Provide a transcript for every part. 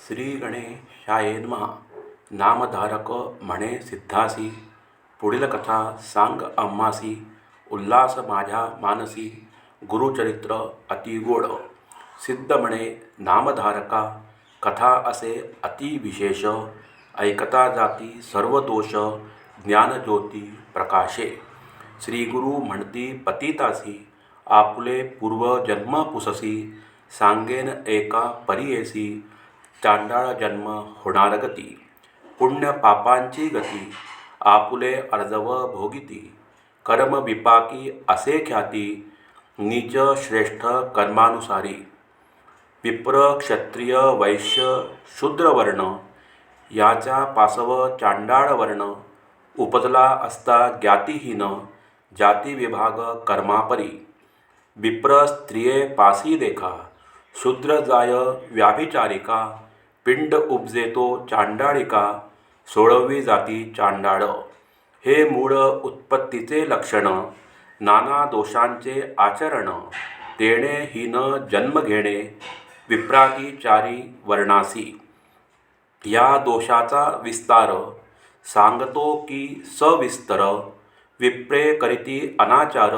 श्री गणेशाय नमः. नामधारक म्हणे सिद्धासी, पुढील कथा सांग आम्हासी. उल्हास माझ्या मानसी, गुरुचरित्र अति गोड. सिद्ध म्हणे नामधारका, कथा असे अति विशेष. ऐकता जाती सर्व दोष, ज्ञानज्योती प्रकाशे. श्री गुरु म्हणती पतितासी, आपुले पूर्वजन्म पुससी. सांगेन एका परियेसी, चांडाळ जन्म होणार गती. पुण्य पापांची गती, आपुले अर्जव भोगिती. कर्म विपाकी असे ख्याती, नीच श्रेष्ठ कर्मानुसारी. विप्र क्षत्रिय वैश्य शूद्रवर्ण, याचा पासव चांडाळ वर्ण. उपजला असता ज्ञातिहीन, जाती विभाग कर्मापरी. विप्र स्त्रिये पासी देखा, शूद्र जाय व्याभिचारिका. पिंड उपजेतो चांडाळिका, सोळवी जाती चांडाळ. हे मूळ उत्पत्तीचे लक्षण, नाना दोषांचे आचरण. तेणे हीन जन्म घेणे, विप्राती चारी वर्णासी. या दोषाचा विस्तार, सांगतो की सविस्तर. विप्रे करीती अनाचार,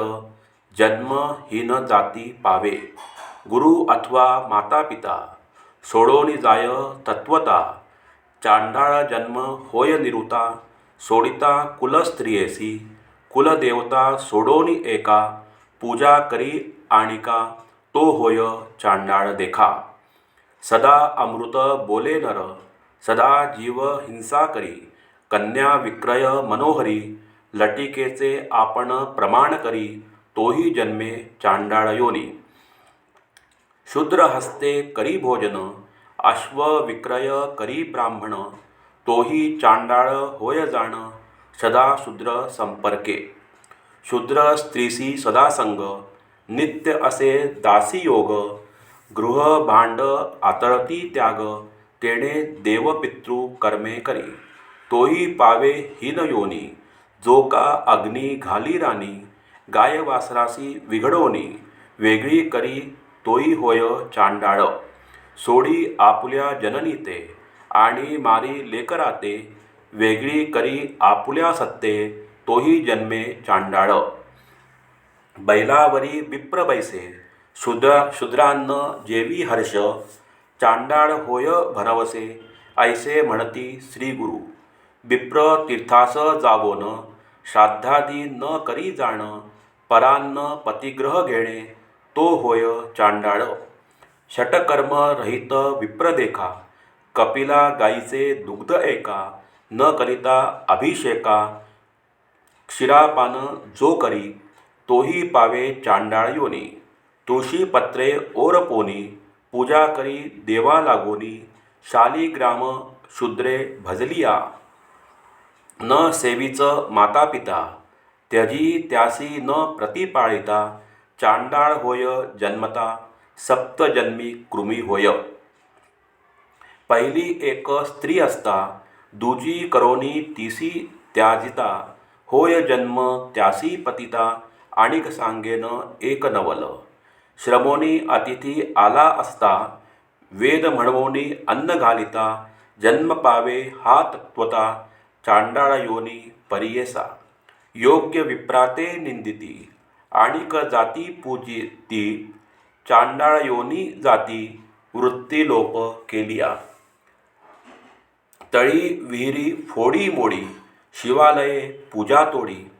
जन्म हीन जाती पावे. गुरु अथवा माता पिता, सोडोनी जाय तत्वता. चांडाळ जन्म होय निरुता, सोडिता कुल स्त्रियेसी. कुलदेवता सोडोनी एका, पूजा करी आणिका. तो होय चांडाळ देखा. सदा अमृत बोले नर, सदा जीव हिंसा करी. कन्या विक्रय मनोहरी, लटिकेचे आपण प्रमाण करी. तोही जन्मे चांडाळ योनी. शूद्र हस्ते करी भोजन, अश्व विक्रय करी ब्राह्मण. तोही चांडाळ होय जाण, सदा शूद्र संपर्के. शूद्र स्त्रीसी सदा संग, नित्य असे दासी योग. गृह भांड आतळती त्याग, तेणे देवपितृ कर्मे करी. तोही पावे हीन योनी, जो का अग्नी घाली राणी. गाय वासरासी विघडोनी, वेगळी करी तोही होय चांडाळ. सोडी आपुल्या जननी ते, आणि मारी लेकराते. वेगळी करी आपुल्या सत्ते, तोही जन्मे चांडाळ. बैलावरी विप्र बैसे, शूद्रान्न जेवी हर्ष. चांडाळ होय भरवसे, ऐसे म्हणती श्री गुरु. विप्र तीर्थास जावोन, श्राद्धादी न करी जाण. परान्न पतिग्रह घेणे, तो होय चांडाळ. षटकर्म रहित विप्र देखा, कपिला गाईचे दुग्ध एका. न करिता अभिषेका, क्षीरापान जो करी. तोही पावे चांडाळ योनी. तुळशीपत्रे ओरपोनी, पूजा करी देवा लागोनी. शालिग्राम शूद्रे भजलिया, न सेविच माता पिता. त्यजी त्यासी न प्रतिपाळिता. चांडाळ होय जन्मता, सप्तजन्मी कृमी होय. पहिली एक स्त्री असता, दुजी करोनी तिसी त्याजिता. होय जन्म त्यासी पतिता, आणिक सांगेन एक नवल. श्रमोनी अतिथी आला असता, वेद म्हणवोनी अन्न घालिता. जन्म पावे हा तत्वता, चांडाळ योनी परियेसा. योग्य विप्राते निंदिती, आणिक जाती पूजिती. चांडाळ योनी जाती, वृत्ती लोप केलिया. तळी विहिरी फोडी मोडी, शिवालये पूजा तोडी.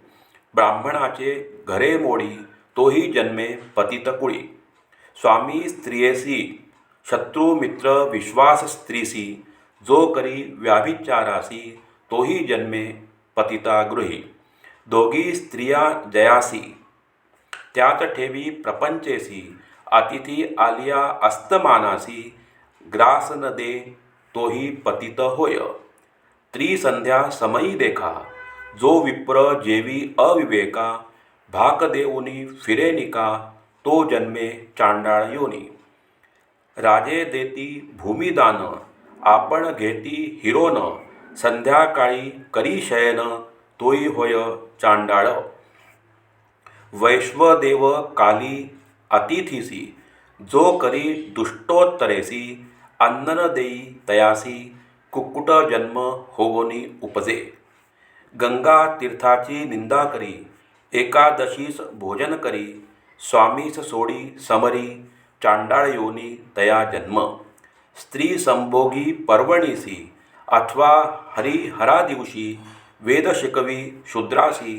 ब्राह्मणाचे घरे मोडी, तोही जन्मे पतित कुळी. स्वामी स्त्रियेसी, शत्रू मित्र विश्वास स्त्रीसी. जो करी व्याभिचारासी, तोही जन्मे पतिता गृही. दोघी स्त्रिया जयासी, त्यात ठेवी प्रपंचेसी. अतिथी आलिया अस्तमानासी, ग्रास न दे तोही पतित होय. त्रिसंध्या समयी देखा, जो विप्र जेवी अविवेका. भाक देऊनी फिरेनिका, तो जन्मे चांडाळ योनी. राजे देती भूमिदान, आपण घेती हिरोन. संध्याकाळी करी शयन, तोही होय चांडाळ. वैश्वदेव काली अतिथीसी, जो करी दुष्टोत्तरेसी. अन्न न देई तयासी कुक्कुट जन्म होवोनी उपजे. गंगा तीर्थाची निंदा करी एकादशीस भोजन करी स्वामीस सोडी समरी चांडाळ योनी तया जन्म. स्त्री संभोगी पर्वणीसी अथवा हरिहरा दिवशी वेद शिकवी शूद्रासी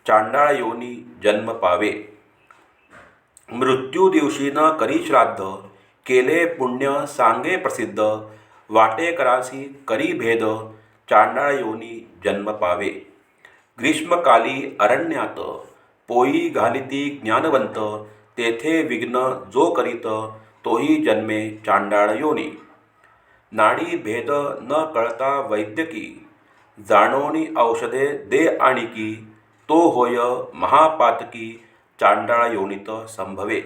चांडाळ योनी जन्म पावे. मृत्यू दिवशी न करी श्राद्ध केले पुण्य सांगे प्रसिद्ध वाटेकरासी करी भेद चांडाळ योनी जन्म पावे. ग्रीष्मकाली अरण्यात पोई घालिती ज्ञानवंत तेथे विघ्न जो करीत तोही जन्मे चांडाळ योनी. नाडी भेद न कळता वैद्यकी जाणोनी औषधे दे आणिकी तो होय महापातकी चांडाळ योनीत संभवे.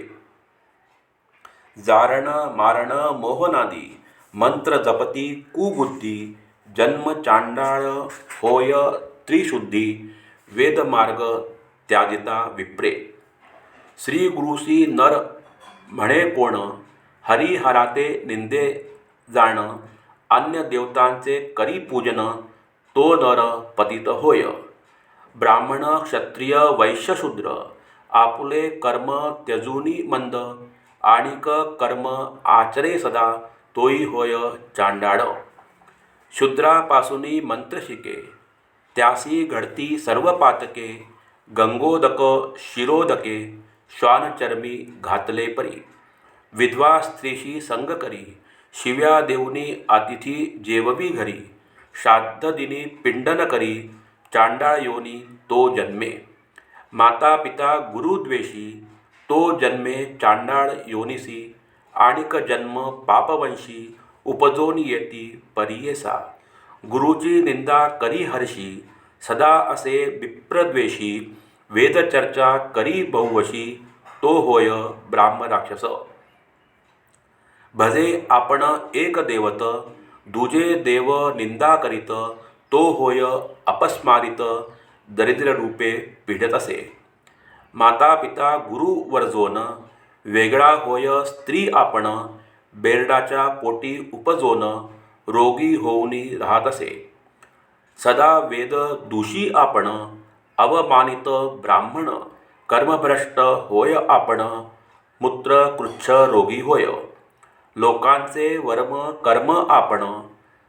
जारण मारण मोहनादी मंत्र जपती कुबुद्धी जन्म चांडाळ होय त्रिशुद्धी वेदमार्ग त्याजिता विप्रे. श्री गुरुसी नर म्हणे कोण हरिहराते निंदे जाण अन्य देवतांचे करी पूजन तो नर पतित होय. ब्राह्मण क्षत्रिय वैश्य शूद्र आपुले कर्म त्यजूनी मंद आणिक कर्म आचरे सदा तोही होय चांडाळ. शूद्रापासूनी मंत्र शिके त्यासी घडती सर्व पातके गंगोदक शिरोदके श्वानचर्मी घातले परी. विधवा स्त्रीशी संग करी शिव्या देऊनी अतिथी जेववी घरी. श्राद्ध दिनी पिंडन करी चांडाळ योनी तो जन्मे. माता पिता गुरुद्वेषी तो जन्मे चांडाळ योनिसी आणिक जन्म पापवंशी उपजोनी येती परियेसा. गुरुची निंदा करी हर्षी सदा असे विप्रद्वेषी वेदचर्चा करी बहुवशी तो होय ब्राह्मराक्षस. भजे आपण एक देवत दुजे देव निंदा करीत तो होय अपस्मारित दरिद्र रूपे पीडत असे. माता पिता गुरु वर्जोन वेगळा होय स्त्री आपण बेरडाच्या पोटी उपजोन रोगी होऊनी राहत असे. सदा वेद दूषी आपण अवमानित ब्राह्मण कर्मभ्रष्ट होय आपण मूत्र कृच्छ रोगी होय. लोकांचे वर्म कर्म आपण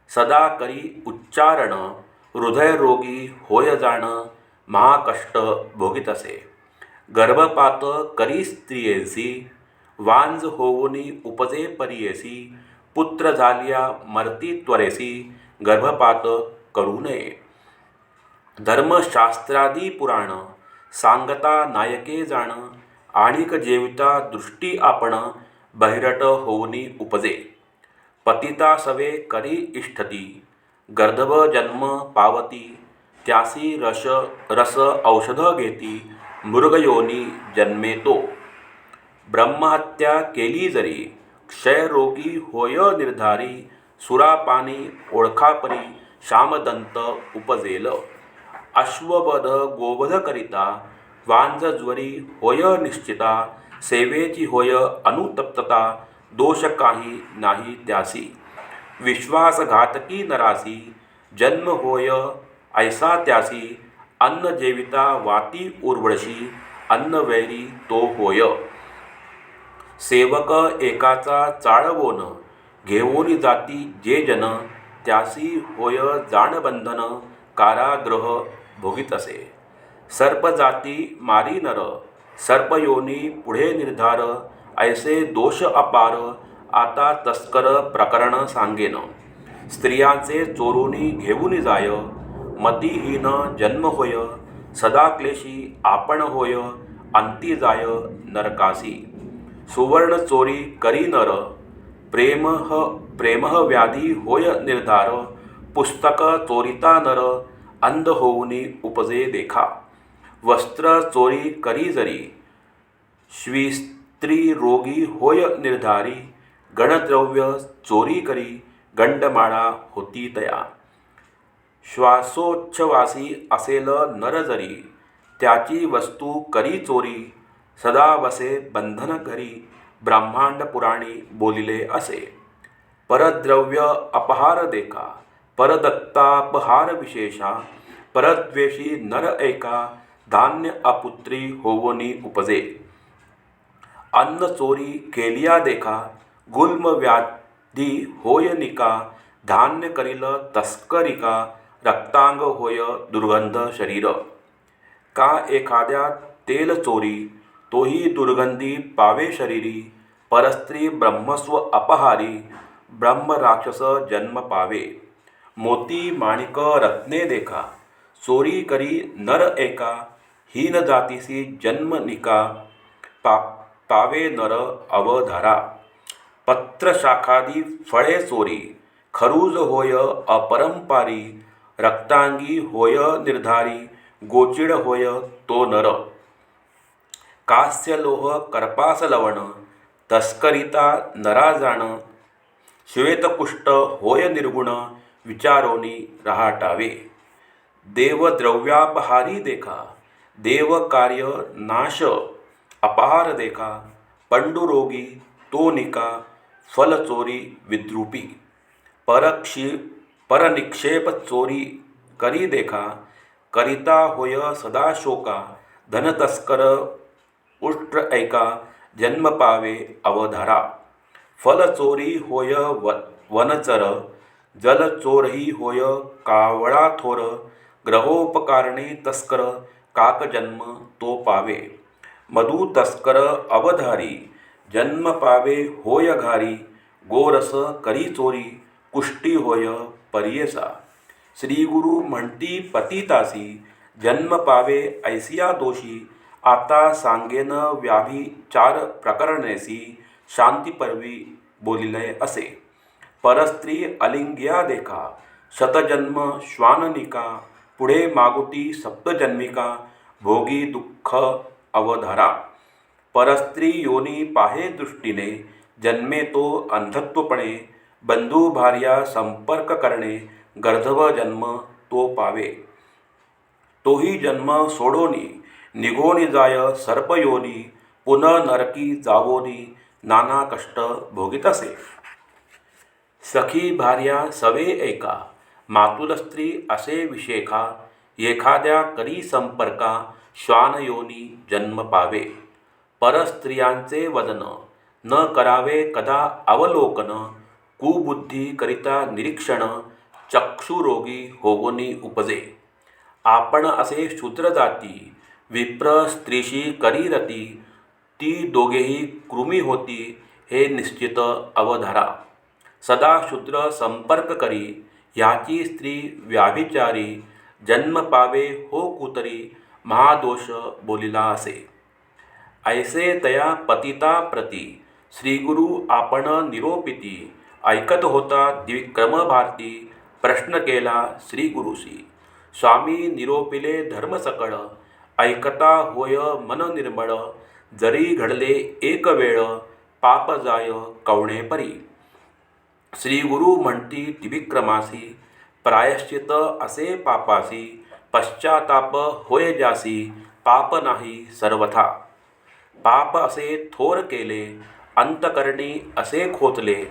सदा करी उच्चारण हृदय रोगी होय जाण महाकष्ट भोगीत असे. गर्भपात करी स्त्रियेसी वांज होऊनी उपजे परियेसी. पुत्र झालिया मरती त्वरेसी गर्भपात करू नये. धर्मशास्त्रादी पुराण सांगता नायके जाण आणिक जेविता दृष्टी आपण बहिरट होऊनी उपजे. पतिता सवे करी इष्टती गर्दभ जन्म पावती त्यासी रस औषध घेती मृगयोनी जन्मे तो. ब्रह्महत्या केली जरी क्षयरोगी होय निर्धारी. सुरापानी ओळखापरी श्यामदंत उपजेल. अश्ववध गोवध करिता वांझज्वरी होय निश्चिता. सेवेची होय अनुतप्तता दोष काही नाही त्यासी. विश्वासघातकी नरासी जन्म होय ऐसा त्यासी. अन्न जेविता वाती उर्वळशी अन्न वैरी तो होय. सेवक एकाचा चाळवोन घेऊन जाती जे जन त्यासी होय जाणबंधन कारागृह भोगीत असे. सर्प जाती मारी नर सर्पयोनी पुढे निर्धार. ऐसे दोष अपार आता तस्कर प्रकरण सांगेन. स्त्रियांचे चोरूनी घेऊन जाय मतिहीन जन्म होय. सदा क्लेशी आपण होय अंती जाय नरकासी. सुवर्ण चोरी करी नर प्रेमह व्याधी होय निर्धार. पुस्तक चोरिता नर अंध होऊनी उपजे देखा. वस्त्र चोरी करी जरी स्त्री रोगी होय निर्धारी. गणद्रव्य चोरी करी गंडमाळा होती तया. श्वासोच्छवासी असेल नर जरी त्याची वस्तू करी चोरी. सदा वसे बंधन घरी ब्रह्मांड पुराणी बोलिले असे. परद्रव्य अपहार देखा, परदत्तापहार विशेषा, परद्वेषी नर एका, धान्य अपुत्री होवनी उपजे. अन्न चोरी केलिया देखा, गुल्म व्याधी होय निका, धान्य करील तस्करिका, रक्तांग होय दुर्गंध शरीर. का एखाद्या तेल चोरी, तोही दुर्गंधी पावे शरीरी, परस्त्री ब्रह्मस्व अपहारी, ब्रह्म राक्षस जन्म पावे. मोती माणिक रत्ने देखा, चोरी करी नर एका, हीन जातीसी जन्म निका, पावे नर अवधारा. पत्र शाखादी फळे चोरी, खरूज होय अपरंपारी, रक्तांगी होय निर्धारी, गोचिड होय तो नर. कास्य लोह कर्पास लवण, तस्करिता नरा जाण, श्वेतकुष्ट होय निर्गुण, विचारोनी रहाटावे. देवद्रव्यापहारी देखा, देव कार्य नाश अपहार देखा, पंडुरोगी तो निका, फल चोरी विद्रूपी. परनिक्षेप चोरी करी देखा, करिता होय सदा शोका, धनतस्कर उष्ट्र ऐका, जन्म पावे अवधारा. फल चोरी होय वनचर, जल चोरही होय कावळा थोर, ग्रहोपकारणी तस्कर, काक जन्म तो पावे. मधु तस्कर अवधारी, जन्म पावे होय घारी, गोरस करी चोरी, कुष्टी होय परियेसा. श्री गुरु म्हणती पतितासी, जन्म पावे ऐसिया दोषी, आता सांगेन व्याभिचार प्रकरणेसी, शांती परवी बोलिले असे. परस्त्री अलिंग्या देखा, शतजन्म श्वाननिका, पुढे मागुती सप्तजन्मिका, भोगी दुःख अवधारा. परस्त्री योनी पाहे दृष्टीने, जन्मे तो अंधत्वपणे, बंधू भार्या संपर्क करणे, गर्धव जन्म तो पावे. तोही जन्म सोडोनी, निघोनी जाय सर्पयोनी, पुनः नरकी जावोनी, नाना कष्ट भोगितसे. सखी भार्या सवे एका, मातुल स्त्री असे विशेखा, एखाद्या करी संपर्का, श्वानयोनी जन्म पावे. परस्त्रियांचे वदन, न करावे कदा अवलोकन, कुबुद्धी करिता निरीक्षण, चक्षुरोगी होवनी उपजे. आपण असे शूद्र जाती, विप्र स्त्रीशी करी रती, ती दोघेही कृमी होती, हे निश्चित अवधारा. सदा शूद्र संपर्क करी, ह्याची स्त्री व्याभिचारी, जन्म पावे हो कुतरी, महादोष बोलिला असे. ऐसे तया पतिता प्रती, श्रीगुरु आपण निरोपिती, ऐकत होता द्विक्रम भारती, प्रश्न केला श्री गुरुसी. स्वामी निरोपिले धर्म सकळ, ऐकता होय मन निर्मळ, जरी घडले एक वेळ, पाप जाय कवणे परी. श्री गुरु म्हणती त्रिविक्रमासी, प्रायश्चित असे पापासी, पश्चाताप होय जासी, पाप नाही सर्वथा. पाप असे थोर केले, अंतकरणी असे खोचले,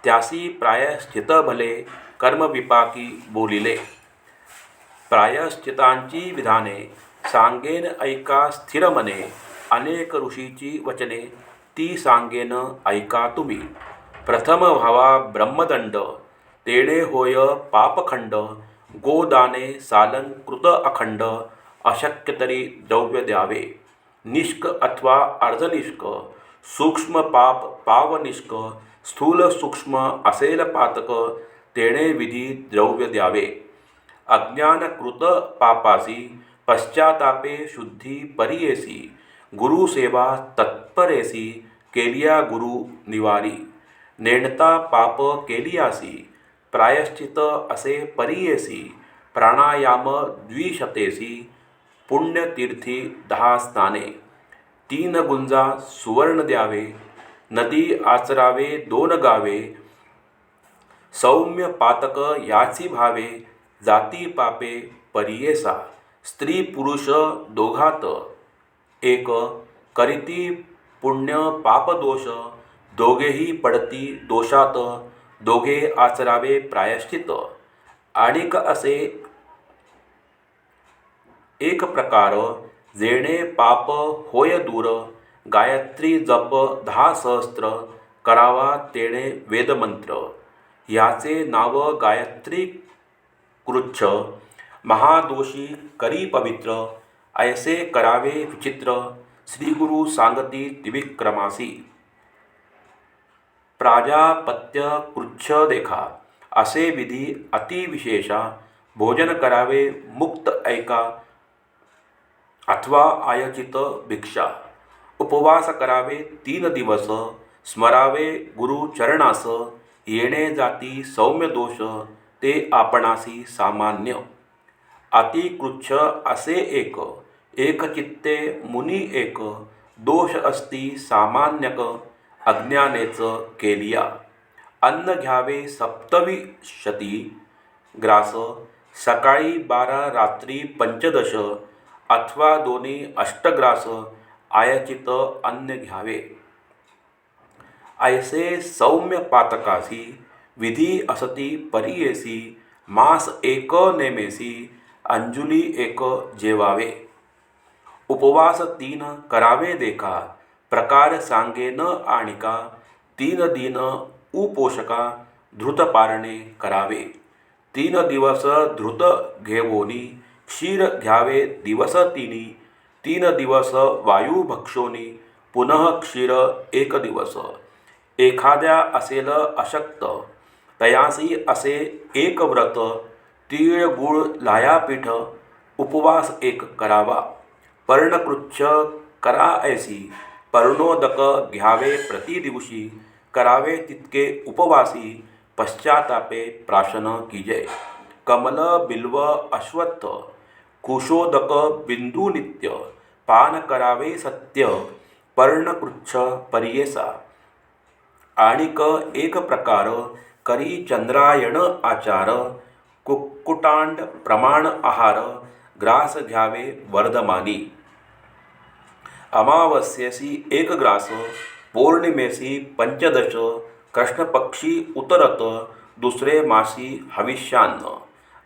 त्यासी प्रायश्चित भले, कर्मविपाकी बोलिले. प्रायश्चितांची विधाने, सांगेन ऐका स्थिर मने, अनेक ऋषीची वचने, ती सांगेन ऐका तुम्ही. प्रथम व्हावा ब्रह्मदंड, तेणे होय पापखंड, गोदाने सालंकृत अखंड, अशक्य तरी द्रव्य द्यावे. निष्क अथवा अर्धनिष्क, सूक्ष्म पाप पावनिष्क, स्थूल सूक्ष्म असेल पातक, तेणे विधी द्रव्य द्यावे. अज्ञानकृत पापासी, पश्चातापे शुद्धी परियेसी, गुरुसेवा तत्परेसी, केलिया गुरु निवारी. नेणता पाप केलियासी, प्रायश्चित असे परियेसी, प्राणायाम द्विशतेसी, पुण्यतीर्थी 10 स्नाने. 3 गुंजा सुवर्ण द्यावे, नदी आचरावे 2 गावे, सौम्य पातक याची भावे, जाती पापे परियेसा. स्त्री पुरुष दोघात एक, करीती पुण्य पापदोष, दोघेही पडती दोषात, दोघे आचरावे प्रायश्चित. आणिक असे एक प्रकार जेणे पाप होय दूर. गायत्री जप 10 सहस्त्र करावा तेणे वेदमंत्र. याचे नाव गायत्री कृच्छ. महादोषी करी पवित्र. ऐसे करावे विचित्र. श्रीगुरु सांगती त्रिविक्रमासी. प्राजापत्य कृच्छ देखा. असे विधी अतिविशेषा. भोजन करावे मुक्त ऐका अथवा आयचित भिक्षा. उपवास करावे 3 दिवस. स्मरावे गुरु चरणास. येणे जाती सौम्य दोष ते आपणासी सामान्य. अतिकृच्छ असे एक चित्ते मुनी एक. दोष असती सामान्यक अज्ञानेच केलिया. अन्न घ्यावे सप्तविशती ग्रास. सकाळी 12 रात्री 15 अथवा दोन्ही 8 ग्रास आयचित अन्न घ्यावे. ऐसे सौम्य पातकासी विधी असती परियेसी. मास 1 नेमेसी. अंजुली 1 जेवावे. उपवास 3 करावे देखा. प्रकार सांगे न आणिका. 3 दिन उपोषका धृत पारणे करावे. 3 दिवस धृत घेवोनी. क्षीर घ्यावे दिवस 3. 3 दिवस वायू भक्षोनी. पुनः क्षीर 1 दिवस. एखाद्या असेल अशक्त तयासी असे एक व्रत. तीळ गुळ लाया पीठ. उपवास 1 करावा. पर्णकृच्छ करा ऐसी. पर्णोदक घ्यावे प्रतिदिवशी. करावे तितके उपवासी. पश्चातापे प्राशन कीजय. कमल बिल्व अश्वत्थ कुशोदक बिंदू नित्य. पान करावे सत्य. पर्णकृच्छ परियेसा. आणिक एक प्रकार करी चंद्रायण आचार. कुक्कुटांड प्रमाण आहार. ग्रास घ्यावे वर्धमानी. अमावस्येसी 1 ग्रास. पौर्णिमेसी 15. कृष्णपक्षी उतरत दुसरे मासी हविष्यान्न.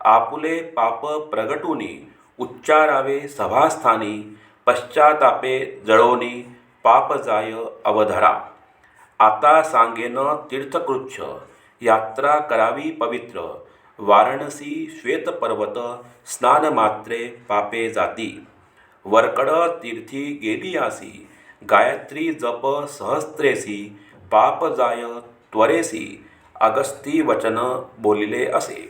आपुले पाप प्रगटुनी उच्चारावे सभास्थानी. पश्चातापे जळोनी पाप जाय अवधरा. आता सांगेन तीर्थकृच्छ. यात्रा करावी पवित्र. वाराणसी श्वेतपर्वत. स्नानमात्रे पापे जाती. वरकड तीर्थी गेलियासी. गायत्री जप सहस्त्रेसी. पाप जाय त्वरेसी. अगस्ती वचन बोलिले असे.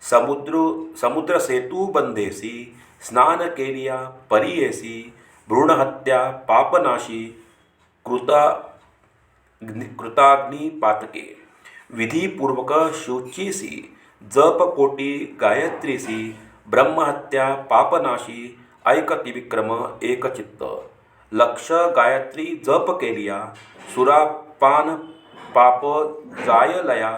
समुद्र सेतू बंधेसी. स्नान केलिया परियेसी. भ्रूणहत्या पापनाशी. कृताग्नी पातके. विधिपूर्वक शुचीसी. जप कोटी गायत्रीसी. ब्रह्महत्या पापनाशी. ऐक त्रिविक्रम एकचित्त. लक्ष गायत्री जप केलिया. सुरापान पाप जायलया.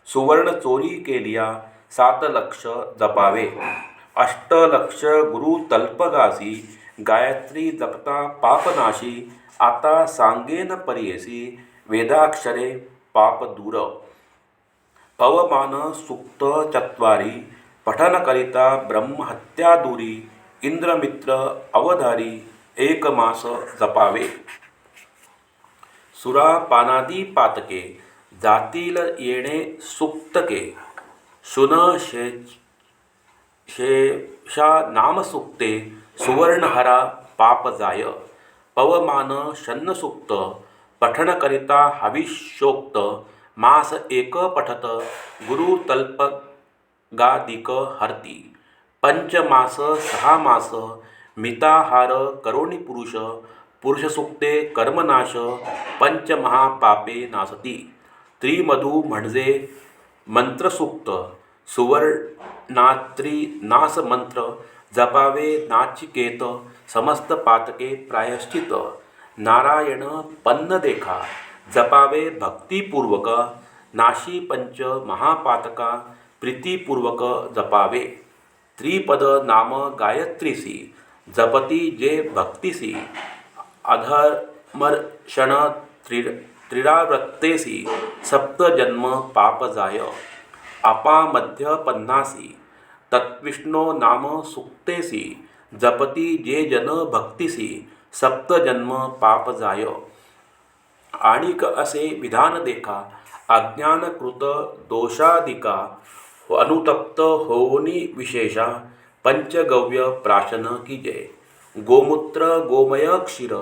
सुवर्ण चोरी केलिया. 7 लक्ष जपावे. 8 लक्ष गुरु तल्पगासी. गायत्री जपता पापनाशी. आता सांगेन परियेसी. वेदाक्षरे पाप दूर. पवमान सूक्त 4 पठन करिता ब्रह्महत्या दूरी. इंद्रमित्र अवधारी 1 मास जपावे. सुरापानादी पातके जातील येणे सुक्तके. शुन शेषा नामसुक्ते. सुवर्णहरा पाप जाय. पवमान शन्नसुक्त पठन करिता हविष्योक्त. मास 1 पठत गुरु तल्पगादिक हरती. 5 मास 6 मास मिताहार करोनी पुरुष. पुरुषसुक्ते कर्मनाश. 5 महापापे नासती. त्रिमधु म्हणजे मंत्रसूक्त. सुवर्णात्री नास मंत्र जपावे नाचिकेत. समस्त पातके प्रायश्चित. नारायण पन्न देखा जपावे भक्तिपूर्वक. नाशी 5 महापातका प्रीतिपूर्वक जपावे. त्रिपद नाम गायत्रीसी. जपती जे भक्तिसी. अधर्मर्षण त्रिरावृत्तेसी सप्तजन्म पाप जाय आपा मध्य पन्नासी तत्विष्णो नाम सुक्तेसी जपती जे जन भक्तिसी सप्तजन्म पाप जाय आणिक असे विधान देखा अज्ञानकृत दोषाधिका अनुतप्त होनी विशेषा पंचगव्य प्राशन कीजे गोमूत्र गोमय क्षीर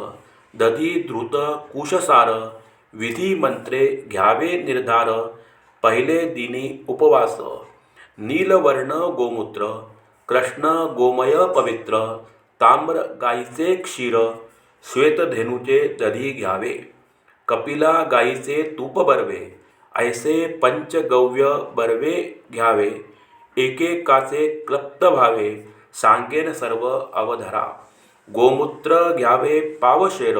दधी धृत कुशसार विधी मंत्रे घ्यावे निर्धार पहिले दिनी उपवास नीलवर्ण गोमूत्र कृष्ण गोमय पवित्र ताम्र गाईचे क्षीर श्वेतधेनुचे दधी घ्यावे कपिला गाईचे तूप बरवे ऐसे पंचगव्य बरवे घ्यावे एकेकाचे क्लप्त व्हावे सांगेन सर्व अवधरा गोमूत्र घ्यावे पावशेर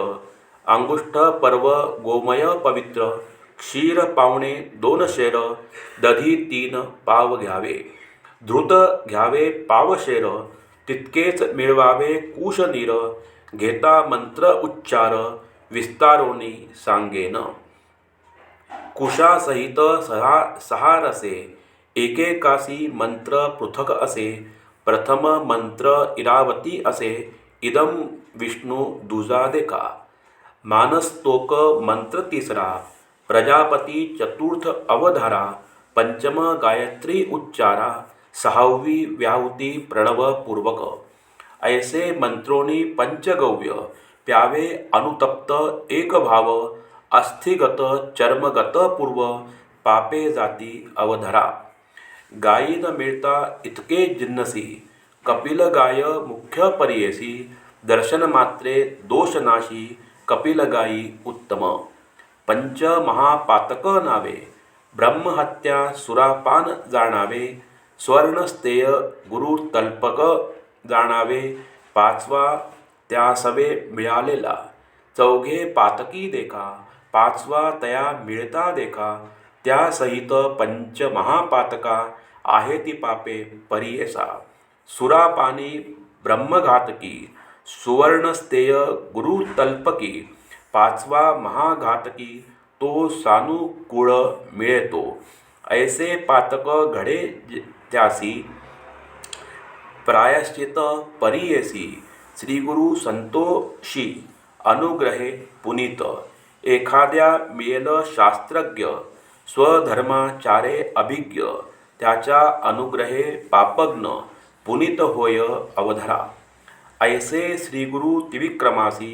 अंगुष्ठ पर्व गोमय पवित्र क्षीर पावणे 2 शेर दधी 3 पाव घ्यावे धृत घ्यावे पावशेर तितकेच मिळवावे कुशनीर घेता मंत्र उच्चार विस्तारोनी सांगेन कुशासहित सहा रसे एकेकासी मंत्र पृथक असे प्रथम मंत्र इरावती असे इदम विष्णु दुजा देखा मानस्तोक मंत्र तिसरा प्रजापती चतुर्थ अवधारा पंचम गायत्री उच्चारा सहावी व्याहुती प्रणव पूर्वक ऐसे मंत्रोनी पंचगव्य प्यावे अनुतप्त एक भाव अस्थिगत चर्मगत पूर्व पापे जाती अवधरा गायी न मिळता इतके जिन्नसी कपिल गाय मुख्य परियेसी दर्शन मात्रे दोषनाशी कपिल गायी उत्तम पंच महापातक नावे ब्रह्महत्या सुरापान जाणावे स्वर्णस्तेय गुरु तल्पक जाणावे पाचवा त्यासवे मिळालेला चौघे पातकी देखा पाचवा तया मिळता देखा त्या सहित पंच महापातका आहे ती पापे परियेसा सुरापानी ब्रह्मघातकी सुवर्णस्तेय गुरु तल्पकी पाचवा महाघातकी तो सानुकूळ मिळतो ऐसे पातक घडे त्यासी प्रायश्चित परियेसी श्रीगुरु संतोषी अनुग्रहे पुनीत एखाद्या मिळेल शास्त्रज्ञ स्वधर्माचारे अभिज्ञ त्याच्या अनुग्रहे पापग्न पुनीत होय अवधरा ऐसे श्रीगुरु त्रिविक्रमासी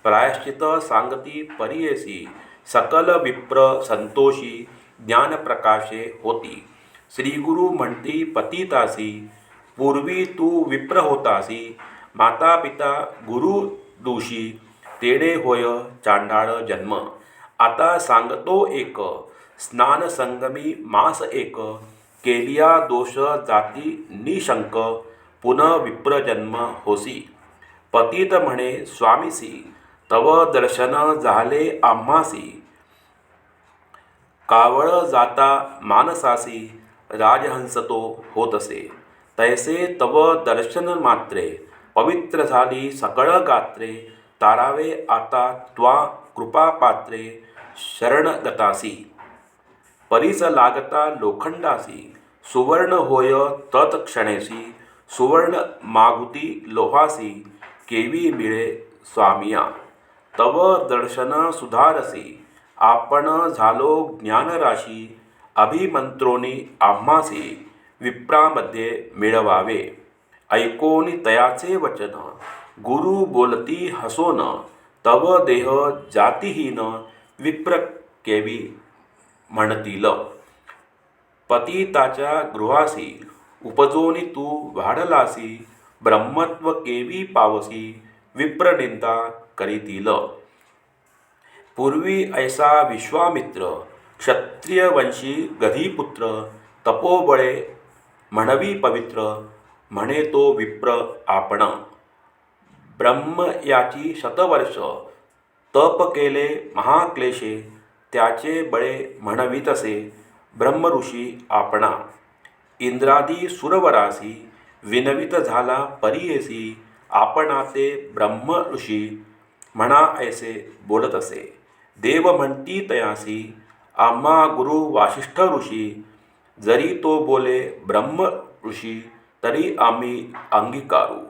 प्रायश्चित सांगती परियेसी सकल विप्र संतोषी ज्ञानप्रकाशे होती श्रीगुरु म्हणती पतितासी पूर्वी तू विप्र होतासी माता पिता गुरु दूषी तेडे होय चांडाळ जन्म आता सांगतो एक स्नान संगमी मास एक केलिया दोष जाती निशंक पुनः विप्रजन्म होसी पतित म्हणे स्वामीसी तव दर्शन झाले आम्हासी कावळ जाता मानसासी राजहंसतो होतसे तैसे तव दर्शन मात्रे पवित्र झाली सकळ गात्रे तारावे आता त्वा कृपापात्रे शरणगतासी परीस लागता लोखंडासी सुवर्ण होय तत्क्षणेसी सुवर्ण मागुती लोहासी केवी मिळे स्वामिया तव दर्शन सुधारसी आपण झालो ज्ञानराशी अभिमंत्रोनी आम्हासी विप्रामध्ये मिळवावे ऐकोनी तयाचे वचन गुरु बोलती हसोन तव देह जातीहीन विप्र केवी म्हणतील पतिताच्या गृहासी उपजोनी तू वाढलासी ब्रह्मत्व केवी पावसी विप्रनिंदा करीतील पूर्वी ऐसा विश्वामित्र क्षत्रियवंशी गधीपुत्र तपोबळे म्हणवी पवित्र म्हणे तो विप्र आपण ब्रह्म याची शतवर्ष तप केले महाक्लेशे त्याचे बळे म्हणवितसे ब्रह्मऋषी आपणा इंद्रादी सुरवरासी विनवित झाला परियेसी आपणाचे ब्रह्म ऋषी म्हणा ऐसे बोलत असे देव म्हणती तयासी आम्हा गुरु वासिष्ठ ऋषी, जरी तो बोले ब्रह्म ऋषी तरी आम्ही अंगीकारू.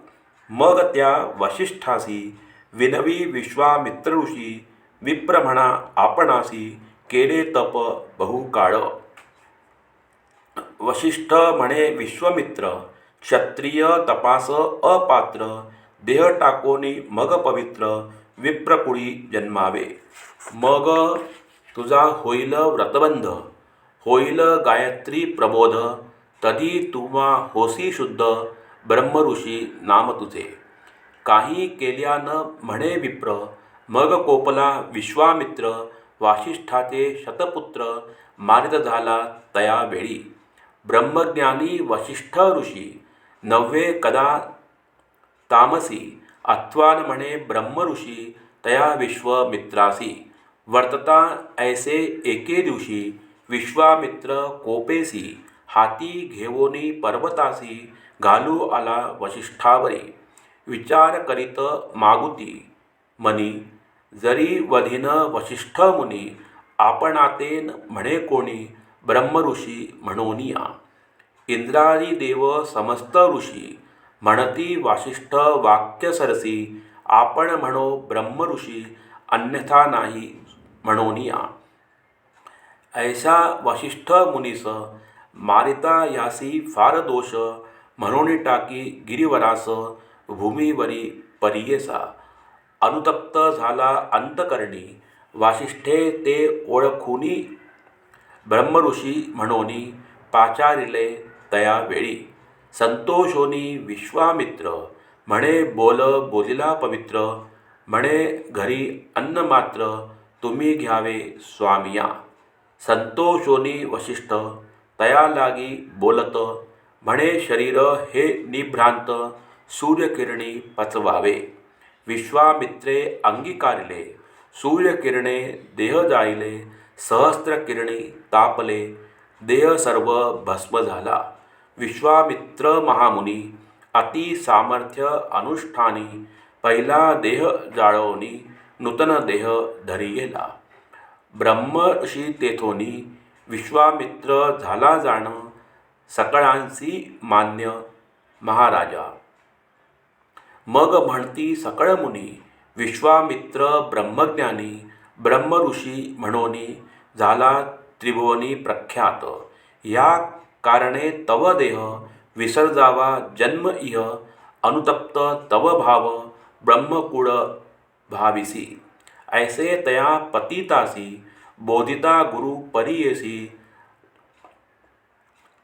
मग त्या वसिष्ठासी विनवी विश्वामित्र ऋषी, विप्र म्हणा आपणासी केले तप बहुकाळ. वसिष्ठ म्हणे विश्वामित्र, क्षत्रिय तपास अपात्र, देह टाकोनी मग पवित्र, विप्रकुळी जन्मावे. मग तुझा होईल व्रतबंध, होईल गायत्री प्रबोध, तधी तुम्हा होसी शुद्ध, ब्रह्मऋषी नाम तुझे. काही केल्यान म्हणे विप्र, मग कोपला विश्वामित्र, वासिष्ठाचे शतपुत्र, मारित झाला तया वेळी. ब्रह्मज्ञानी वसिष्ठ ऋषी, नव्हे कदा तामसी, अथवान म्हणे ब्रह्मऋषी तया विश्वामित्रासी. वर्तता ऐसे एके दिवशी, विश्वामित्र कोपेसी, हाती घेवोनी पर्वतासी, घालू आला वसिष्ठावरी. विचार करीत मागुती मनी, जरी वधीन वसिष्ठ मुनी, आपणातेन म्हणे कोणी, ब्रह्मऋषी म्हणोनिया. इंद्रादी देव समस्त ऋषी, म्हणती वासिष्ठ वाक्य सरसी, आपण म्हणो ब्रह्मऋषी अन्यथा नाही म्हणोनिया. ऐसा वसिष्ठ मुनीस, मारिता यासी फार दोष, म्हणून टाकी गिरिवरास, भूमीवरी परियेसा. अनुतप्त झाला अंतकरणी, वासिष्ठे ते ओळखुनी, ब्रह्मऋषी म्हणोनी पाचारिले तया वेळी. संतोषोनी विश्वामित्र, म्हणे बोल बोलिला पवित्र, म्हणे घरी अन्न मात्र, तुम्ही घ्यावे स्वामिया. संतोषोनी वसिष्ठ, तया लागी बोलत, म्हणे शरीर हे निभ्रांत, सूर्यकिरणी पचवावे. विश्वामित्रे अंगीकारिले, सूर्यकिरणे देह जाळिले, सहस्त्रकिरणी तापले, देह सर्व भस्म झाला. विश्वामित्र महामुनी, अति सामर्थ्य अनुष्ठानी, पहिला देह जाळवणी, नूतन देह धरियेला. ब्रह्मर्षी तेथोनी, विश्वामित्र झाला जाण, सकळांसी मान्य महाराजा. मग म्हणती सकळ मुनी, विश्वामित्र ब्रह्मज्ञानी, ब्रह्मऋषी म्हणोनी झाला त्रिभुवनी प्रख्यात. या कारणे तव देह विसर्जावा जन्म इह, अनुतप्त तव भाव ब्रह्मकुळ भाविसी. ऐसे तया पतितासी, बोधिता गुरु परियेसी,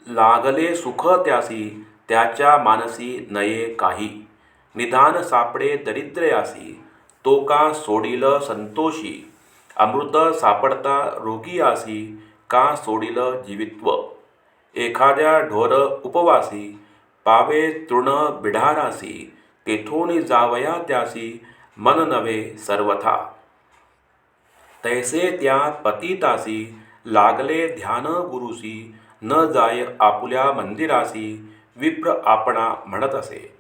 लागले सुख त्यासी, त्याच्या मानसी नये काही. निदान सापडे दरिद्रयासी, तो का सोडिल संतोषी, अमृत सापडता रोगियासी, का सोडिल जीवित्व. एखाद्या ढोर उपवासी, पावे तृण बिढारासी, तेथोनी जावया त्यासी, मन नव्हे सर्वथा. तैसे त्या पतितासी, लागले ध्यान गुरुसी, न जाय आपुल्या मंदिरासी, विप्र आपणा म्हणत असे.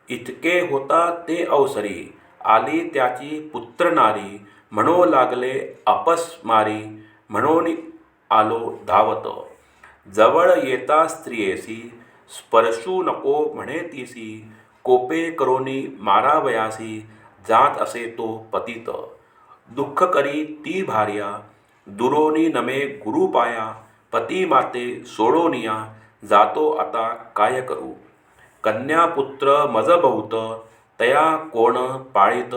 इतके होता ते अवसरी, आली त्याची पुत्र नारी, म्हणो लागले अपस्मारी, म्हणून आलो धावत. जवळ येता स्त्रियेसी, स्पर्शू नको म्हणे तीसी, कोपे करोनी मारावयासी, जात असे तो पतित. दुःख करी ती भार्या, दुरोनी नमे गुरु पाया, पती माते सोडोनिया, जातो आता काय करू. कन्यापुत्र मज बहुत, तया कोण पाळीत,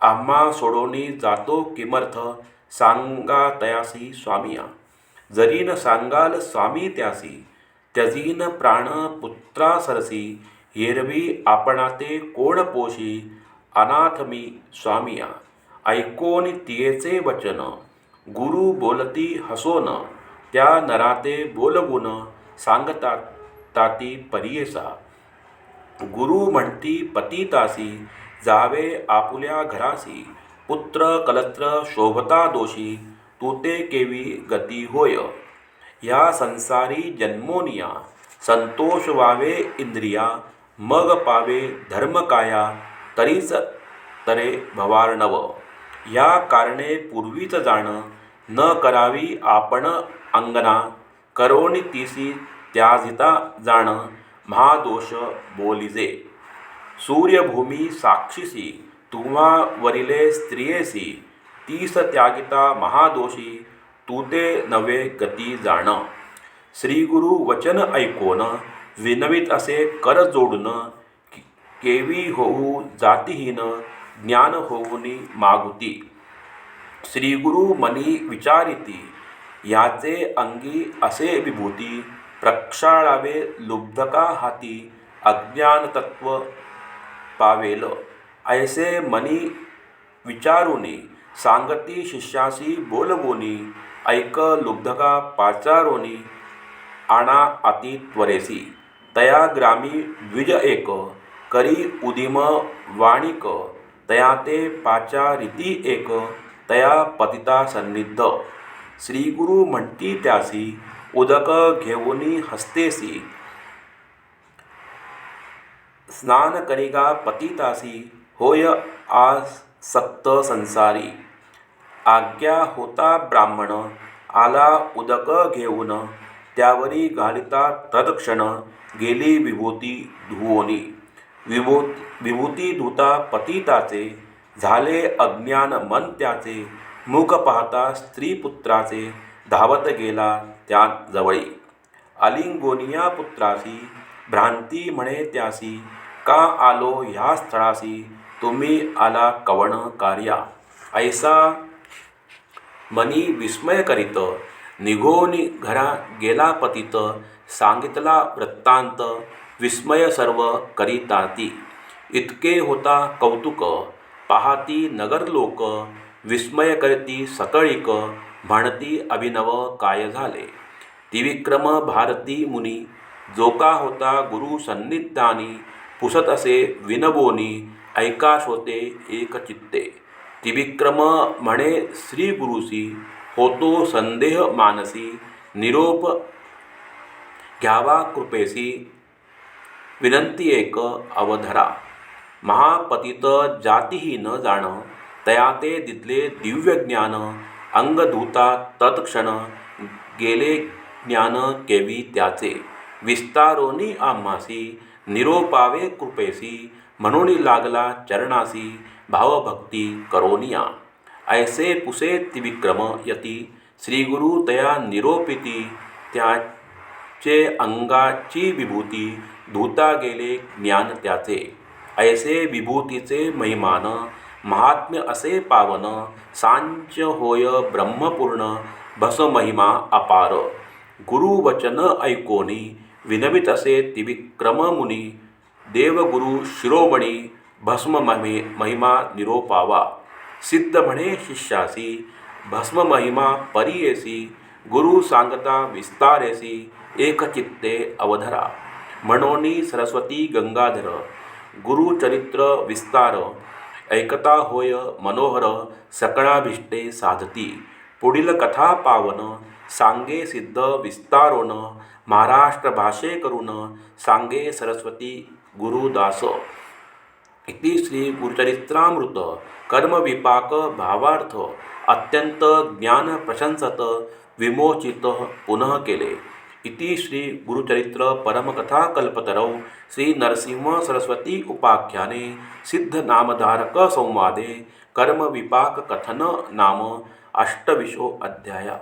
आम्हा सोडोनी जातो किमर्थ, सांगा तयासी स्वामिया. जरी न सांगाल स्वामी त्यासी, त्यजीन प्राण पुत्रा सरसी, एरवी आपणाते कोण पोशी, अनाथ मी स्वामिया. ऐकोन तियेचे वचन, गुरु बोलती हसोन, त्या नराते बोलगुण, सांगतात ताती परियेसा. गुरु म्हणती पतितासी, जावे आपुल्या घरासी, पुत्र कलत्र शोभता दोषी, तू ते केवी गती होय. या संसारी जन्मोनिया, संतोष वावे इंद्रिया, मग पावे धर्मकाया, तरीच तरे भवार्णव. या कारणे पूर्वीच जाण न करावी आपण अंगना करोनी तीसी त्याजिता जाण महादोष बोलिजे सूर्यभूमी साक्षीसी तुम्हा वरिले स्त्रियेसी तीस त्यागिता महादोषी तू ते नवे गती जाण श्रीगुरु वचन ऐकोन विनवित असे कर जोडून केवी होऊ जातीहीन ज्ञान होऊनी मागुती श्रीगुरु मनी विचारिती याचे अंगी असे विभूती प्रक्षाळावे लुब्धका हाती अज्ञान तत्व पावेल ऐसे मनी विचारुनी सांगती शिष्यासी बोलवोनी ऐक लुब्धका पाचारोनी आणा अति त्वरेसी तया ग्रामी द्विज एक करी उदिम वाणिक तया ते पाचारिती एक तया पतिता सन्निध श्रीगुरु म्हणती त्यासी उदक घेऊनी हस्तेसी स्नान करिगा पतितासी होय आसक्त संसारी आज्ञा होता ब्राह्मण आला उदक घेऊन त्यावरी घालिता तत्क्षण गेली विभूती धुवोनी विभूती धुता पतिताचे झाले अज्ञान मन त्याचे मुख पाहता स्त्रीपुत्राचे धावत गेला त्या जवळी अलिंगोनिया पुत्रासी भ्रांती म्हणे त्यासी का आलो ह्या स्थळासी तुम्ही आला कवण कार्या ऐसा मनी विस्मय करीत निघोनी घरा गेला पतित सांगितला वृत्तांत विस्मय सर्व करीताती इतके होता कौतुक पाहाती नगर लोक विस्मय करती सकळीक म्हणती अभिनव काय झाले त्रिविक्रम भारती मुनी जो का होता गुरु सन्निधानी पुसत असे विनवोनी ऐकाश होते एक चित्ते त्रिविक्रम म्हणे श्री गुरुसी होतो संदेह मानसी निरोप घ्यावा कृपेसी विनंती एक अवधरा महापतित जातीही न जाण तया ते दिदले दिव्य ज्ञान अंगधूता तत्क्षण गेले ज्ञान केवी त्याचे विस्तारोनी आम्हासी निरोपावे कृपेसी म्हणून लागला चरणासी भावभक्ती करोनिया ऐसे पुसे त्रिविक्रम यती श्रीगुरु तया निरोपिती त्याचे अंगाची विभूती धुता गेले ज्ञान त्याचे ऐसे विभूतीचे महिमान महात्म्य असे पावन सांच होय ब्रह्मपूर्ण भस महिमा अपार गुरुवचन ऐकोनी विनवित असे त्रिविक्रम मुनी देवगुरु शिरोमणी भस्म महिमा निरोपावा सिद्ध म्हणे शिष्यासी भस्म महिमा परियेसी गुरु सांगता विस्तारेसी एकचित्ते अवधरा म्हणोनी सरस्वती गंगाधर गुरुचरित्र विस्तार ऐकता होय मनोहर सकळाभिष्टे साधती पुढील कथा पावन सांगे सिद्ध विस्तारोन महाराष्ट्र भाषे करून सांगे सरस्वती गुरुदास इति श्री गुरुचरित्रामृत कर्मविपाक भावार्थ अत्यंत ज्ञान प्रशंसत विमोचित पुनः केले इति श्री गुरुचरित्र परमकथा कल्पतरौ श्री नरसिंह सरस्वती उपाख्याने सिद्ध नामधारक संवादे कर्मविपाक कथन नाम अष्टविशो अध्याय।